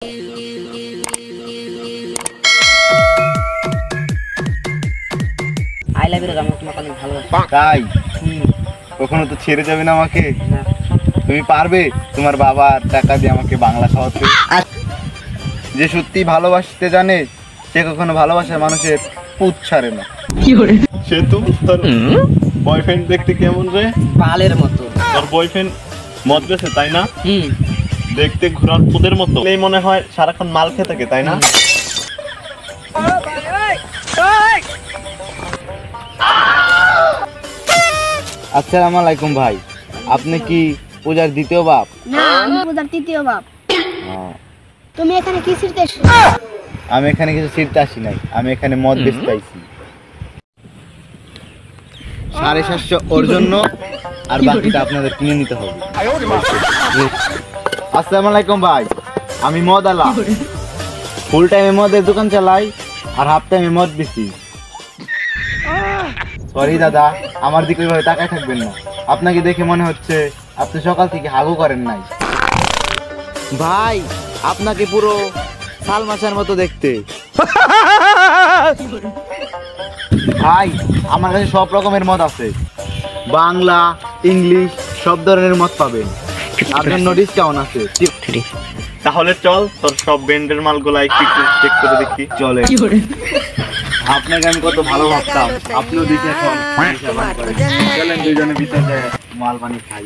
I love you আমি তোমাকে অনেক ভালোবাসি। তাই কখনো তো ছেড়ে যাবে না আমাকে? তুমি পারবে তোমার বাবার টাকা দিয়ে আমাকে বাংলা খাওয়াতে? যে সত্যি ভালোবাসতে জানে সে কখনো ভালোবাসার মানুষের পুত ছাড়ে না। সে তো তোর বয়ফ্রেন্ড দেখতে কেমন রে? বালের মতো। তোর বয়ফ্রেন্ড মদ গেছে তাই না? হুম, দেখতে ঘোড়ার পুদের মতো এই মনে হয় সারাক্ষণ মাল খেয়ে থাকে তাই না? আসসালামু আলাইকুম ভাই, আপনি কি পূজার দ্বিতীয় বাপ? না, আমি পূজার তৃতীয় বাপ। তুমি এখানে কি ছিড়তে এসেছো? আমি এখানে কিছু ছিড়তে আসি নাই, আমি এখানে মদ বেচতে আইছি। 750 ওর জন্য আর বাকিটা আপনাদের কিনে নিতে হবে। আসসালামু আলাইকুম ভাই, আমি মদ আলা। ফুল টাইমে মদের দোকান চালাই আর হাফ টাইমে মদ বেচি। সরি দাদা, আমার দিকে ওইভাবে তাকায় থাকবেন না। আপনাকে দেখে মনে হচ্ছে আপনি সকাল থেকে হাগু করেন নাই। ভাই আপনাকে পুরো সালমাশার মতো দেখতে। ভাই আমার কাছে সব রকমের মদ আছে, বাংলা ইংলিশ সব ধরনের মদ পাবেন, আপনার জন্য ডিসকাউন্ট আছে। তাহলে চল তোর সব ব্র্যান্ডের মালগুলা একটু চেক করে দেখি। চলে, আপনাকে আমি কত ভালো ভাবতাম, আপনিও দেখে এখন চলেন দুইজনে ভিতরে মাল বানিয়ে খাই।